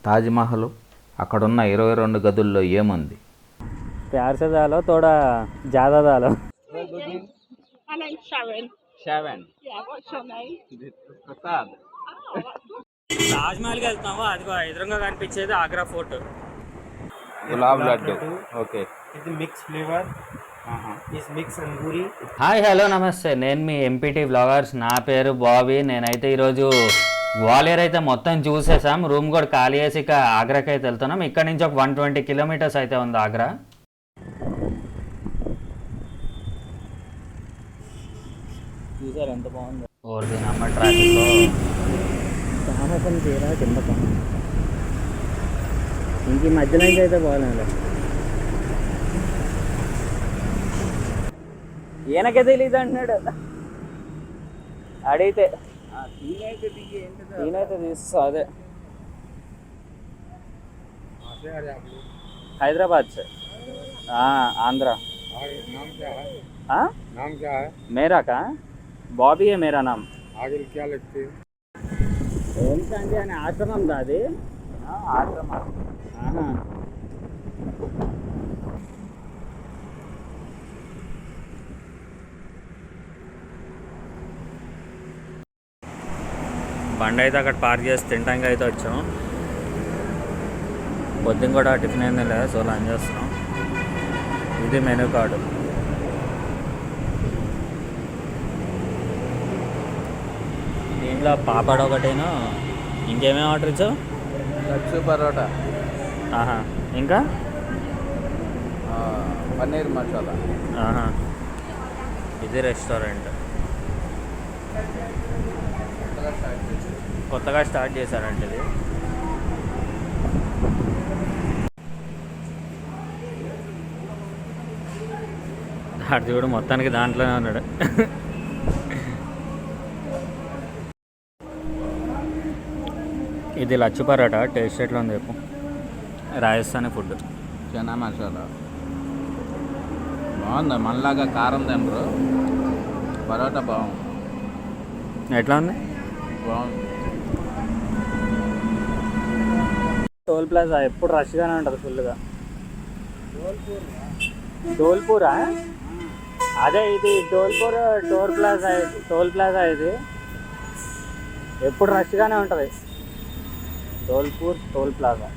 తాజ్మహల్ అక్కడున్న 22 గదుల్లో ఏముంది? प्यार से डालो थोड़ा ज़्यादा डालो। My name's Sharon. Sharon. Yeah, what's your name? Prasad. Taj మహల్కి వెళ్తున్నాము, అదిగో ఎదురుగా కనిపించేది ఆగ్రా ఫోర్ట్. గులాబ్ లడ్డు. ఓకే. ఇది mix flavour, is mix Angoori. Hi hello నమస్తే, నేను మీ ఎంపీటీ వ్లాగర్స్. నా పేరు బాబీ. నేనైతే ఈరోజు గ్వాలియర్ అయితే మొత్తం చూసేసాం. రూమ్ కూడా ఖాళీ చేసి ఇక ఆగ్రాకి అయితే వెళ్తున్నాం. ఇక్కడ నుంచి ఒక 120 కిలోమీటర్స్ అయితే ఉంది ఆగ్రా. చూసారు ఎంత బాగుంది. ఓర్ది నమ్మ ట్రాఫిక్లో సాహసం తీరా కింద ఇంక ఈ మధ్య నుంచి అయితే బాగాలేదు. ఈయనకే తెలియదు అంటున్నాడు అడిగితే. నేనైతే తీస్తా. అదే हैदराबाद से. हाँ आंध्रा. नाम क्या है? हाँ नाम क्या है? मेरा का बॉबी है मेरा नाम. आगे क्या लिखते हैं? ఓం శాంతి అనే ఆశ్రమం దాది. ఆశ్రమం. బండి అయితే అక్కడ పార్క్ చేసి తినడానికి అయితే వచ్చాం. పొద్దున్న కూడా టిఫిన్ అయింది లేదా, సో లంచ్ చేస్తున్నాం. ఇది మెనూ కార్డు. దీంట్లో పాపడ్ ఒకటేను. ఇంకేమేమి ఆర్డర్ ఇచ్చావు? లడ్డు పరోటా. ఆహా. ఇంకా పన్నీర్ మసాలా. ఆహా. ఇది రెస్టారెంట్ కొత్తగా స్టార్ట్ చేశారంట ఇది. అటు చూడు మొత్తానికి దాంట్లోనే ఉన్నాడు. ఇది లచ్చు పరోటా. టేస్ట్ ఎట్లా ఉంది చెప్పు. రాజస్థానీ ఫుడ్. చనా మసాలా బాగుంది. మనలాగా కారం తినరు. పరోటా బాగుంది. ఎట్లా ఉంది? బాగుంది. టోల్ ప్లాజా ఎప్పుడు రష్గానే ఉంటుంది ఫుల్గా. టోల్పూరా? అదే ఇది టోల్పూర్ టోల్ ప్లాజా ఇది ఎప్పుడు రష్గానే ఉంటుంది. టోల్పూర్ టోల్ ప్లాజా.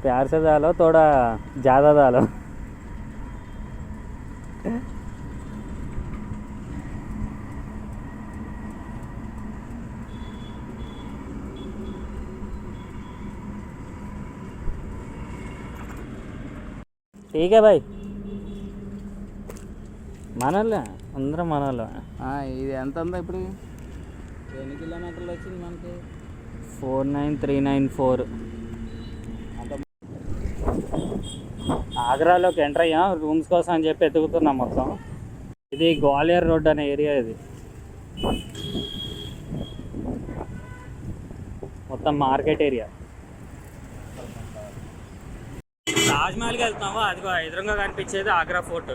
प्यार से डालो थोड़ा ज़्यादा डालो. ठीक है भाई. మనోళ్ళే అందరం మనోళ్ళే. ఇది ఎంత ఉందా ఇప్పుడు? ఎన్ని కిలోమీటర్లు వచ్చింది మనకి? 49394. ఆగ్రాలోకి ఎంటర్ అయ్యాం రూమ్స్ కోసం అని చెప్పి ఎతుకుతున్నాం మొత్తం. ఇది గ్వాలియర్ రోడ్ అనే ఏరియా. ఇది మొత్తం మార్కెట్ ఏరియా. తాజ్ మహల్కి వెళ్తున్నాము, అదిగో ఎదురుగా కనిపించేది ఆగ్రా ఫోర్ట్.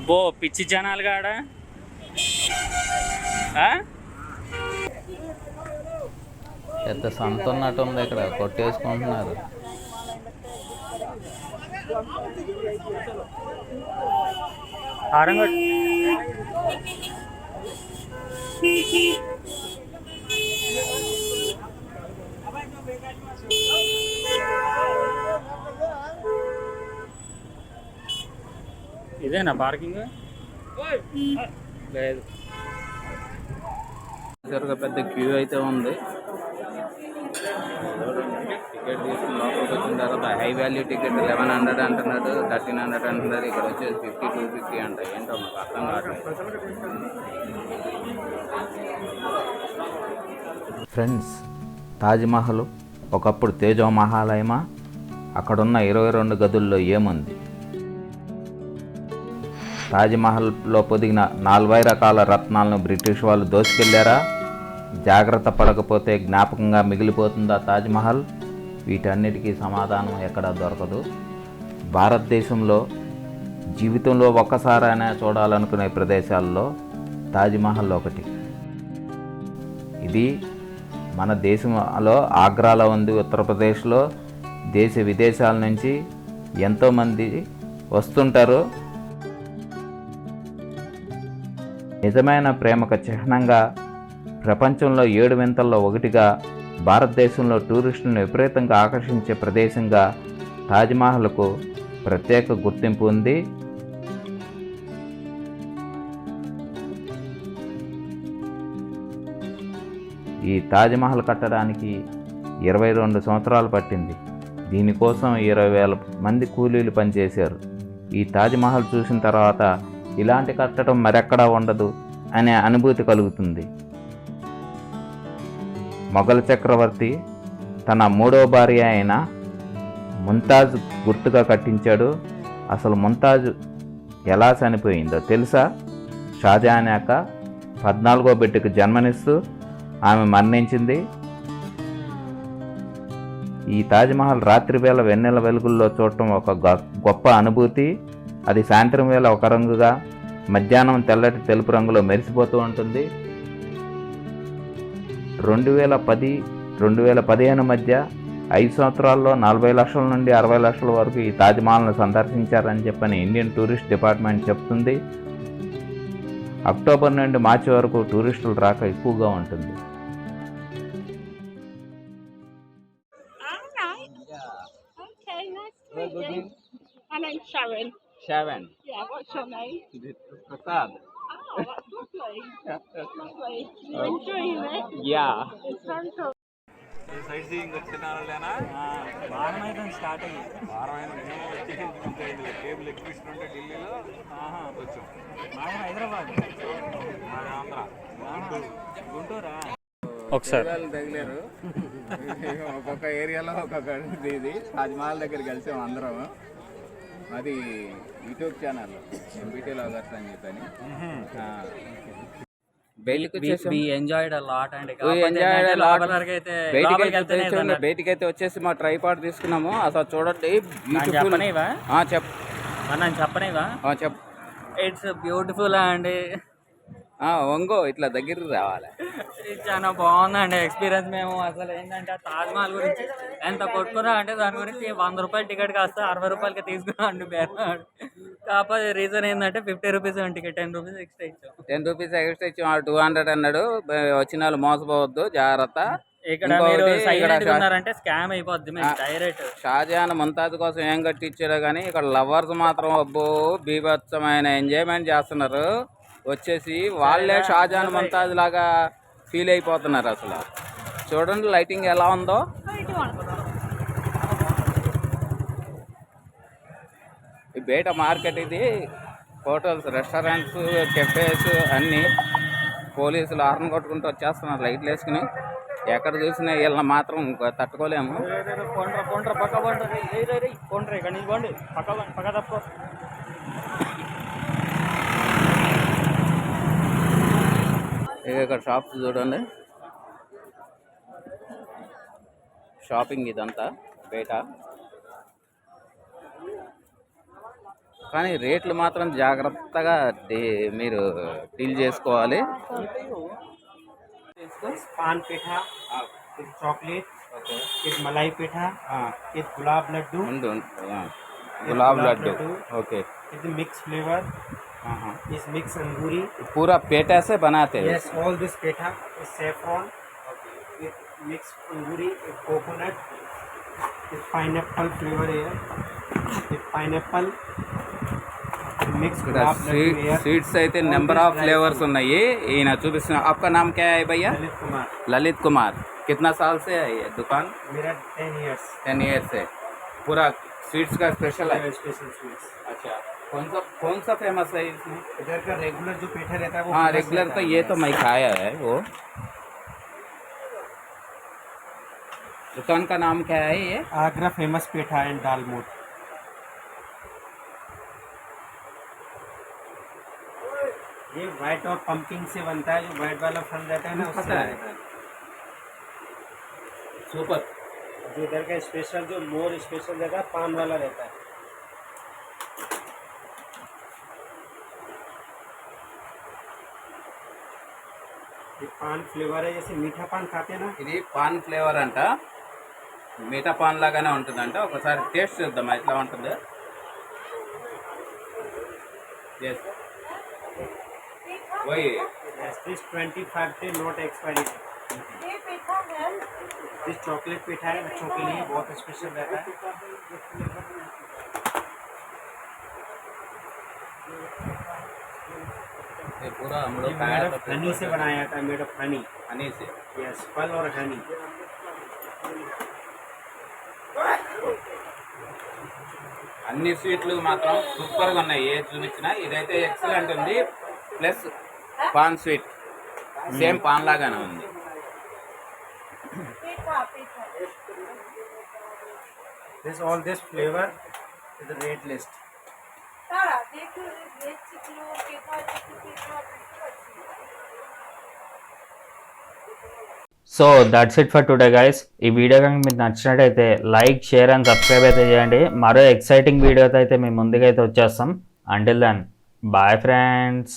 బో పిచ్చి జనాలు కాడ. ఎంత సంత ఉన్నట్టు ఉంది. ఇక్కడ కొట్టేసుకుంటున్నారు. ఇదేనా పార్కింగ్? లేదు. పెద్ద క్యూ అయితే ఉంది. టికెట్ తీసుకుని లోపలికి వచ్చిన తర్వాత హై వాల్యూ టికెట్ 1100 అంటున్నాడు, 1300 అంటున్నారు. ఇక్కడ వచ్చేసి 50, 250 అంట. ఏంటో మాకు అర్థం కావట్లేదు. ఫ్రెండ్స్, తాజ్మహల్ ఒకప్పుడు తేజో మహాలయమా? అక్కడున్న 22 గదుల్లో ఏముంది? తాజ్మహల్లో పొదిగిన 40 రకాల రత్నాలను బ్రిటిష్ వాళ్ళు దోచుకెళ్లారా? జాగ్రత్త పడకపోతే జ్ఞాపకంగా మిగిలిపోతుందా తాజ్మహల్? వీటన్నిటికీ సమాధానం ఎక్కడా దొరకదు. భారతదేశంలో జీవితంలో ఒక్కసారైనా చూడాలనుకునే ప్రదేశాల్లో తాజ్మహల్ ఒకటి. ఇది మన దేశంలో ఆగ్రాలో ఉంది. ఉత్తరప్రదేశ్లో దేశ విదేశాల నుంచి ఎంతోమంది వస్తుంటారు. నిజమైన ప్రేమకు చిహ్నంగా ప్రపంచంలో 7 వింతల్లో ఒకటిగా భారతదేశంలో టూరిస్టులను విపరీతంగా ఆకర్షించే ప్రదేశంగా తాజ్మహల్కు ప్రత్యేక గుర్తింపు ఉంది. ఈ తాజ్మహల్ కట్టడానికి 22 సంవత్సరాలు పట్టింది. దీనికోసం 20,000 మంది కూలీలు పనిచేశారు. ఈ తాజ్మహల్ చూసిన తర్వాత ఇలాంటి కట్టడం మరెక్కడా ఉండదు అనే అనుభూతి కలుగుతుంది. మొఘల్ చక్రవర్తి తన 3వ భార్య అయిన ముంతాజ్ గుర్తుగా కట్టించాడు. అసలు ముంతాజ్ ఎలా చనిపోయిందో తెలుసా? షాజహాన్ యొక్క 14వ బిడ్డకు జన్మనిస్తూ ఆమె మరణించింది. ఈ తాజ్మహల్ రాత్రి వేళ వెన్నెల వెలుగుల్లో చూడటం ఒక గొప్ప అనుభూతి. అది సాయంత్రం వేళ ఒక రంగుగా, మధ్యాహ్నం తెల్లటి తెలుపు రంగులో మెరిసిపోతూ ఉంటుంది. 2010-2015 మధ్య 5 సంవత్సరాల్లో 40 లక్షల నుండి 60 లక్షల వరకు ఈ తాజ్మహల్ను సందర్శించారని చెప్పని ఇండియన్ టూరిస్ట్ డిపార్ట్మెంట్ చెప్తుంది. అక్టోబర్ నుండి మార్చి వరకు టూరిస్టుల రాక ఎక్కువగా ఉంటుంది. Okay, nice to meet you. My name's Sharon. Sharon. Yeah, what's your name? Prasad. Oh, that's lovely. Lovely. You enjoying it? Yeah. It's very cool. Sight seeing వచ్చిన వాళ్ళేనా? వారం అయితే స్టార్ట్ అయ్యి వారమైన మేము వచ్చి కేబుల్ ఎగ్జిబిషన్ ఉంటే ఢిల్లీలో వచ్చాం. మాది హైదరాబాద్, మాది ఆంధ్ర, గుంటూరా. ఒకసారి తగిలేరు. ఒక్కొక్క ఏరియాలో ఒక్కొక్క ఇది తాజ్మహల్ దగ్గరికి వెళ్తాం అందరం. అది యూట్యూబ్ ఛానల్ ఎంపీటీ లాగర్స్ అని చెప్పని. బయటికైతే వచ్చేసి మా ట్రైపాడ్ తీసుకున్నాము. అసలు చూడండి, బ్యూటిఫుల్. చెప్పనివా చెప్పు. ఇట్స్ బ్యూటిఫుల్ అండి. వంగో ఇట్లా దగ్గరికి రావాలి. చాలా బాగుందండి ఎక్స్పీరియన్స్. మేము అసలు ఏంటంటే తాజ్మహల్ గురించి ఎంత కొట్టుకున్నా అంటే దాని గురించి 100 రూపాయలు టికెట్ కాస్త 60 రూపాయలకి తీసుకున్నాం అండి బేరం. కాకపోతే రీజన్ ఏంటంటే 50 రూపీస్ టికెట్, 10 రూపీస్ ఎక్స్ట్రా ఇచ్చాం. 10 రూపీస్ ఎక్స్ట్రా ఇచ్చాం. 200 అన్నాడు. వచ్చిన వాళ్ళు మోసపోవద్దు, జాగ్రత్త. ఇక్కడ మీరు ఉన్నారంటే స్కామ్ అయిపోద్ది మీకు డైరెక్ట్. షాజహాన్ ముంతాజ్ కోసం ఏం కట్టించారో కానీ ఇక్కడ లవర్స్ మాత్రం అబ్బో బీభత్సమైన ఎంజాయ్మెంట్ చేస్తున్నారు. వచ్చేసి వాళ్ళే షాజహాన్ ముంతాజ్ లాగా ఫీల్ అయిపోతున్నారు. అసలు చూడండి లైటింగ్ ఎలా ఉందో. ఈ బయట మార్కెట్ ఇది. హోటల్స్, రెస్టారెంట్స్, కెఫేస్ అన్నీ. పోలీసులు హార్న్ కొట్టుకుంటూ వచ్చేస్తున్నారు లైట్లు వేసుకుని. ఎక్కడ చూసినా వీళ్ళని మాత్రం తట్టుకోలేము. ఇక్కడ షాప్స్ చూడండి. షాపింగ్ ఇదంతా బయట. కానీ రేట్లు మాత్రం జాగ్రత్తగా మీరు డీల్ చేసుకోవాలి. पान पेठा, चॉकलेट, एक मलाई पेठा, एक गुलाब लड्डू, गुलाब लड्डू. ओके. इस मिक्स फ्लेवर, इस मिक्स अंगूरी. पूरा पेठा से बनाते हैं? Yes, all this petha is saffron, with mix Angoori, coconut, इस पाइनएप्पल फ्लेवर है, इस पाइनएप्पल मिक्स गुलाब लड्डू. स्वीट्स అయితే నెంబర్ ఆఫ్ फ्लेवर्स ఉన్నాయి. ఈయన చూపిస్తున్నా. आपका नाम क्या है भैया? ललित कुमार. ललित कुमार. कितना साल से है ये दुकान? मेरा 10 इयर्स. 10 ईयर्स से पूरा स्वीट्स का स्पेशल है. Special sweets. अच्छा, कौन सा फेमस है इसमें? इधर का रेगुलर जो पेठा रहता है वो. हाँ, रेगुलर तो ये तो मैं खाया है. वो दुकान का नाम क्या है ये? आगरा फेमस पेठा एंड दाल मोट. ये व्हाइट और पंपिंग से बनता है, जो व्हाइट वाला फल रहता है ना उससे पता है। रहता है। సూపర్. जो इधर का स्पेशल, जो मोर स्पेशल रहता है, पान वाला रहता है। ये पान फ्लेवर है, जैसे मीठा पान खाते हैं ना, ఇది పాన్ ఫ్లేవర్ అంట, మిగతా పాన్ లాగానే ఉంటుందంట. ఒకసారి టేస్ట్ చూద్దాం ఎట్లా ఉంటుందో. Yes. वही yes, this 25 day not expiry है। ये पेठा है दिस चॉकलेट पेठा है, बच्चों के लिए बहुत स्पेशल रहता है। ये पूरा हम ये लोग मेड ऑफ हनी से बनाया जाता है, मेड ऑफ हनी। हनी से. यस, फल और हनी। అన్ని స్వీట్లు మాత్రం సూపర్గా ఉన్నాయి. ఏ చూపించినా ఇదైతే ఎక్సలెంట్ ఉంది. Plus pan sweet same pan లాగానే ఉంది. पेठा पेठा This all this flavor is the rate list। तारा देखो ये चिकलो पेठा पेठा so that's it for today guys. ఈ వీడియో కనుక మీకు నచ్చినట్టయితే లైక్, షేర్ అండ్ సబ్స్క్రైబ్ అయితే చేయండి. మరో ఎక్సైటింగ్ వీడియోతో అయితే మేము ముందుకైతే వచ్చేస్తాం. Until then bye friends.